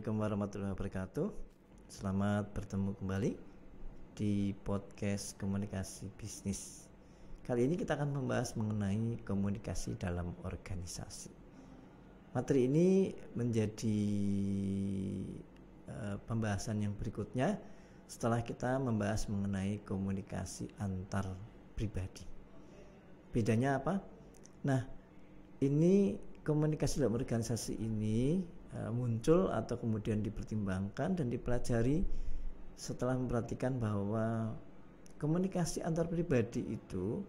Assalamualaikum warahmatullahi wabarakatuh. Selamat bertemu kembali di podcast komunikasi bisnis. Kali ini kita akan membahas mengenai komunikasi dalam organisasi. Materi ini menjadi pembahasan yang berikutnya setelah kita membahas mengenai komunikasi antar pribadi. Bedanya apa? Nah, ini komunikasi dalam organisasi ini muncul atau kemudian dipertimbangkan dan dipelajari setelah memperhatikan bahwa komunikasi antar pribadi itu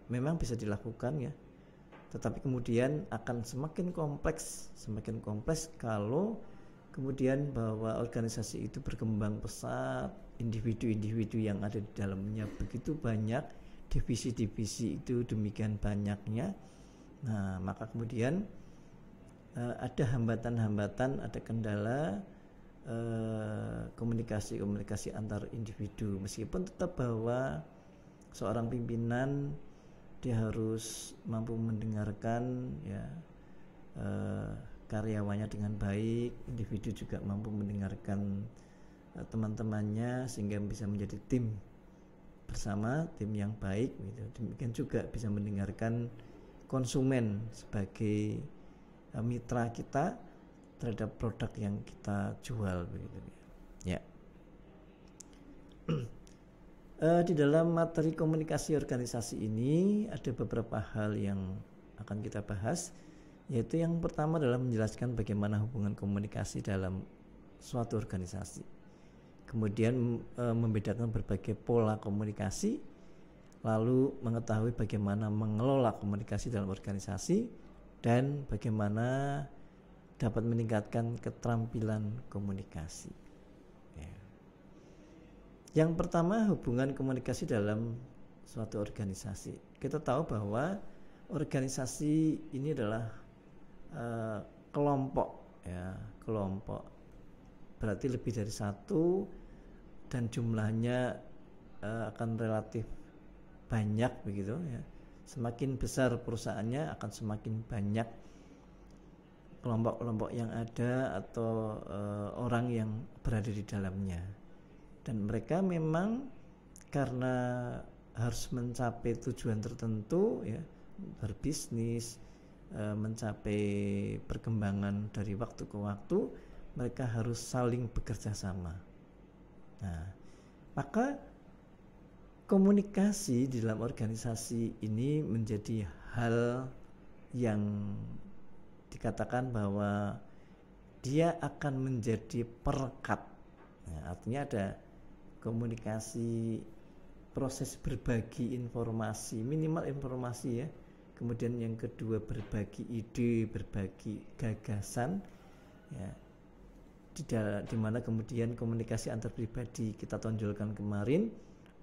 memang bisa dilakukan ya, tetapi kemudian akan semakin kompleks kalau kemudian bahwa organisasi itu berkembang pesat, individu-individu yang ada di dalamnya begitu banyak, divisi-divisi itu demikian banyaknya. Nah, maka kemudian ada hambatan-hambatan, ada kendala komunikasi antar individu, meskipun tetap bahwa seorang pimpinan dia harus mampu mendengarkan ya karyawannya dengan baik, individu juga mampu mendengarkan teman-temannya sehingga bisa menjadi tim bersama, tim yang baik gitu. Demikian juga bisa mendengarkan konsumen sebagai mitra kita terhadap produk yang kita jual begitu ya. Di dalam materi komunikasi organisasi ini ada beberapa hal yang akan kita bahas, yaitu yang pertama adalah menjelaskan bagaimana hubungan komunikasi dalam suatu organisasi, kemudian membedakan berbagai pola komunikasi, lalu mengetahui bagaimana mengelola komunikasi dalam organisasi, dan bagaimana dapat meningkatkan keterampilan komunikasi ya. Yang pertama, hubungan komunikasi dalam suatu organisasi. Kita tahu bahwa organisasi ini adalah kelompok ya, kelompok berarti lebih dari satu dan jumlahnya akan relatif banyak begitu ya. Semakin besar perusahaannya akan semakin banyak kelompok-kelompok yang ada atau orang yang berada di dalamnya, dan mereka memang karena harus mencapai tujuan tertentu ya, berbisnis, mencapai perkembangan dari waktu ke waktu, mereka harus saling bekerja sama. Nah, maka komunikasi di dalam organisasi ini menjadi hal yang dikatakan bahwa dia akan menjadi perekat. Nah, artinya ada komunikasi, proses berbagi informasi, minimal informasi ya. Kemudian yang kedua berbagi ide, berbagi gagasan ya. Di mana kemudian komunikasi antar pribadi kita tonjolkan kemarin,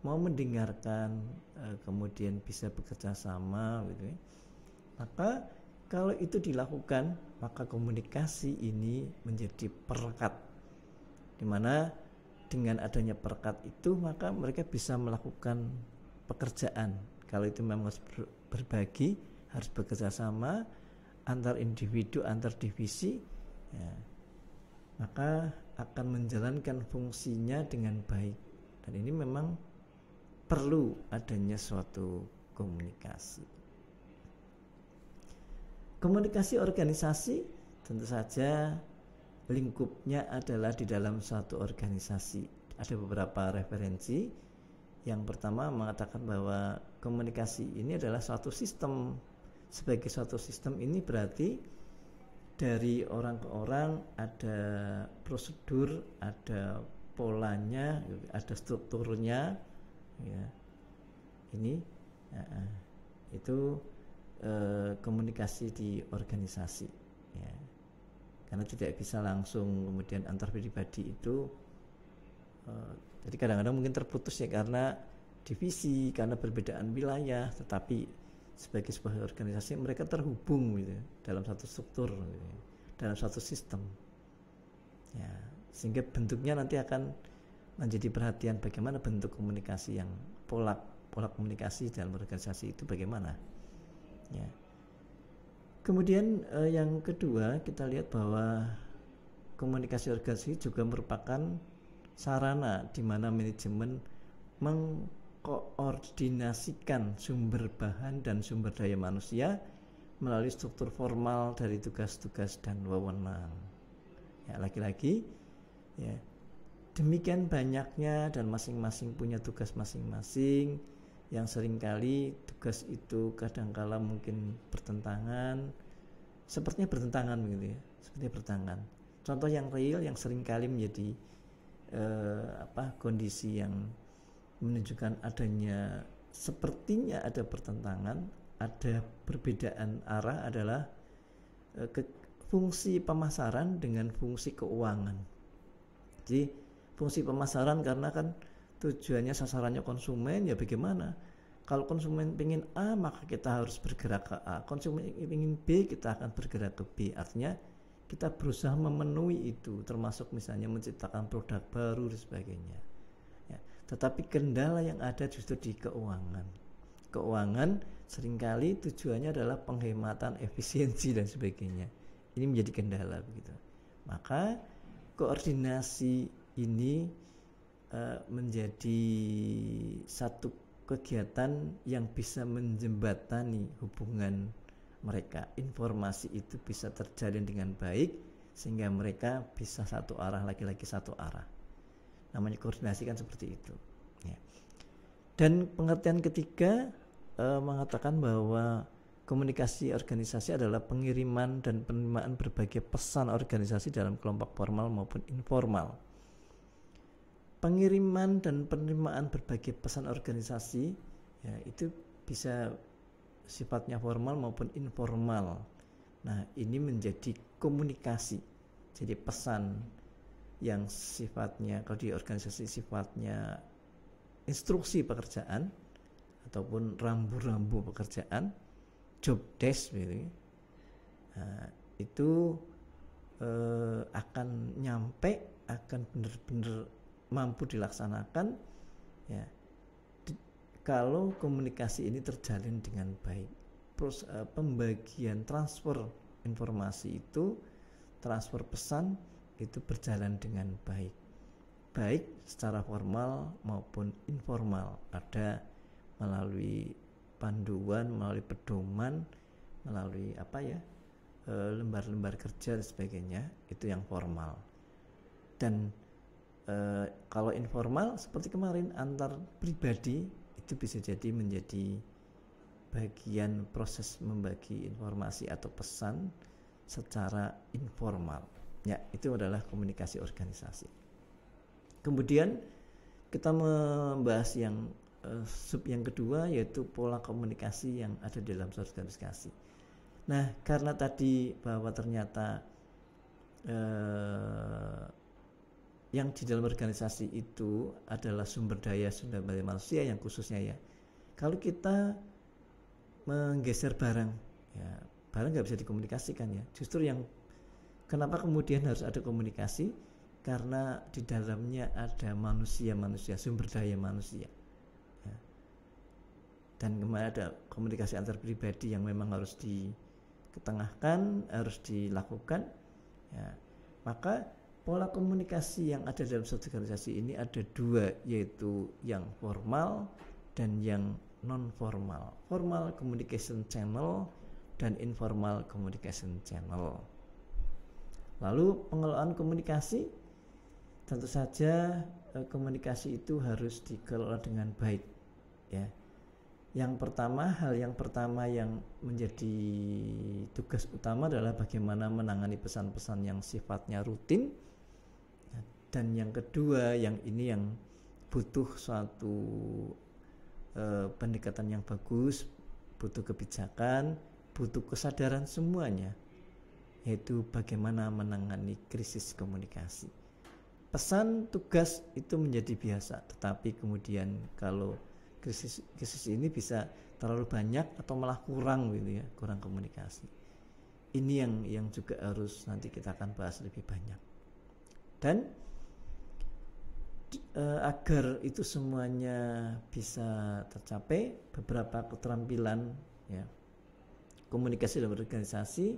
mau mendengarkan, kemudian bisa bekerja sama gitu ya. Maka kalau itu dilakukan, maka komunikasi ini menjadi perekat, dimana dengan adanya perekat itu maka mereka bisa melakukan pekerjaan. Kalau itu memang harus berbagi, harus bekerja sama antar individu, antar divisi ya, maka akan menjalankan fungsinya dengan baik. Dan ini memang perlu adanya suatu komunikasi. Komunikasi organisasi tentu saja lingkupnya adalah di dalam suatu organisasi. Ada beberapa referensi. Yang pertama mengatakan bahwa komunikasi ini adalah suatu sistem. Sebagai suatu sistem ini berarti dari orang ke orang ada prosedur, ada polanya, ada strukturnya ya. Ini itu komunikasi di organisasi ya. Karena tidak bisa langsung kemudian antar pribadi itu jadi kadang-kadang mungkin terputus ya karena divisi, karena perbedaan wilayah, tetapi sebagai sebuah organisasi mereka terhubung gitu dalam satu struktur gitu, dalam satu sistem ya, sehingga bentuknya nanti akan menjadi perhatian bagaimana bentuk komunikasi yang pola komunikasi dalam organisasi itu bagaimana ya. Kemudian yang kedua, kita lihat bahwa komunikasi organisasi juga merupakan sarana di mana manajemen mengkoordinasikan sumber bahan dan sumber daya manusia melalui struktur formal dari tugas-tugas dan wewenang. Ya, lagi-lagi ya, demikian banyaknya dan masing-masing punya tugas masing-masing, yang seringkali tugas itu kadangkala mungkin bertentangan, sepertinya bertentangan begitu ya, sepertinya bertentangan. Contoh yang real yang seringkali menjadi kondisi yang menunjukkan adanya sepertinya ada pertentangan, ada perbedaan arah adalah fungsi pemasaran dengan fungsi keuangan. Jadi fungsi pemasaran karena kan tujuannya sasarannya konsumen, ya bagaimana? Kalau konsumen ingin A maka kita harus bergerak ke A, konsumen ingin B kita akan bergerak ke B. Artinya kita berusaha memenuhi itu, termasuk misalnya menciptakan produk baru dan sebagainya ya. Tetapi kendala yang ada justru di keuangan. Keuangan seringkali tujuannya adalah penghematan efisiensi dan sebagainya. Ini menjadi kendala begitu. Maka koordinasi ini menjadi satu kegiatan yang bisa menjembatani hubungan mereka. Informasi itu bisa terjalin dengan baik sehingga mereka bisa satu arah, lagi-lagi satu arah. Namanya koordinasi kan seperti itu ya. Dan pengertian ketiga mengatakan bahwa komunikasi organisasi adalah pengiriman dan penerimaan berbagai pesan organisasi dalam kelompok formal maupun informal. Pengiriman dan penerimaan berbagai pesan organisasi ya, itu bisa sifatnya formal maupun informal. Nah, ini menjadi komunikasi. Jadi pesan yang sifatnya kalau di organisasi sifatnya instruksi pekerjaan ataupun rambu-rambu pekerjaan, job desk gitu. Nah, itu akan nyampe, akan benar-benar mampu dilaksanakan ya kalau komunikasi ini terjalin dengan baik. Pembagian transfer informasi itu, transfer pesan itu berjalan dengan baik, baik secara formal maupun informal. Ada melalui panduan, melalui pedoman, melalui lembar-lembar kerja dan sebagainya, itu yang formal. Dan kalau informal seperti kemarin antar pribadi itu bisa jadi menjadi bagian proses membagi informasi atau pesan secara informal. Ya, itu adalah komunikasi organisasi. Kemudian kita membahas yang sub yang kedua, yaitu pola komunikasi yang ada di dalam organisasi. Nah, karena tadi bahwa ternyata yang di dalam organisasi itu adalah sumber daya manusia yang khususnya ya. Kalau kita menggeser barang, ya barang nggak bisa dikomunikasikan ya. Justru yang kenapa kemudian harus ada komunikasi? Karena di dalamnya ada manusia, sumber daya manusia. Ya. Dan kemarin ada komunikasi antar pribadi yang memang harus diketengahkan, harus dilakukan. Ya. Maka pola komunikasi yang ada dalam suatu organisasi ini ada dua, yaitu yang formal dan yang non-formal. Formal communication channel dan informal communication channel. Lalu pengelolaan komunikasi, tentu saja komunikasi itu harus dikelola dengan baik ya. Hal yang pertama yang menjadi tugas utama adalah bagaimana menangani pesan-pesan yang sifatnya rutin. Dan yang kedua, yang ini yang butuh suatu pendekatan yang bagus, butuh kebijakan, butuh kesadaran semuanya, yaitu bagaimana menangani krisis komunikasi. Pesan tugas itu menjadi biasa, tetapi kemudian kalau krisis ini bisa terlalu banyak atau malah kurang gitu ya, kurang komunikasi. Ini yang juga harus nanti kita akan bahas lebih banyak. Dan agar itu semuanya bisa tercapai, beberapa keterampilan ya komunikasi dalam organisasi,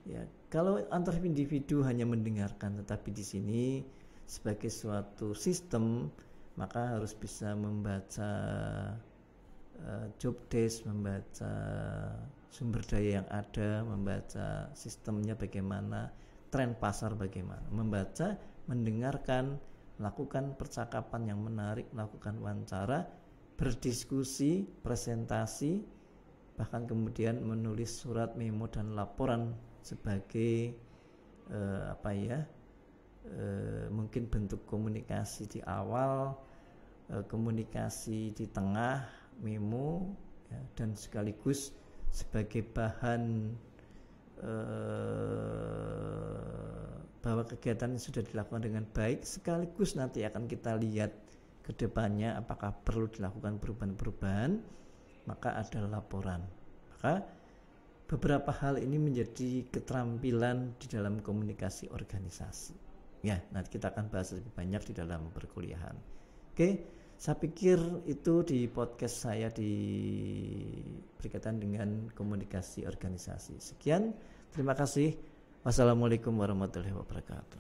ya kalau antar individu hanya mendengarkan, tetapi di sini sebagai suatu sistem maka harus bisa membaca job desk, membaca sumber daya yang ada, membaca sistemnya bagaimana, tren pasar bagaimana, membaca, mendengarkan, melakukan percakapan yang menarik, melakukan wawancara, berdiskusi, presentasi, bahkan kemudian menulis surat, memo dan laporan sebagai mungkin bentuk komunikasi di awal, komunikasi di tengah, memo, ya, dan sekaligus sebagai bahan bahwa kegiatan yang sudah dilakukan dengan baik, sekaligus nanti akan kita lihat ke depannya apakah perlu dilakukan perubahan-perubahan, maka ada laporan. Maka beberapa hal ini menjadi keterampilan di dalam komunikasi organisasi. Ya, nanti kita akan bahas lebih banyak di dalam perkuliahan. Oke, saya pikir itu di podcast saya berkaitan dengan komunikasi organisasi. Sekian, terima kasih. Wassalamualaikum warahmatullahi wabarakatuh.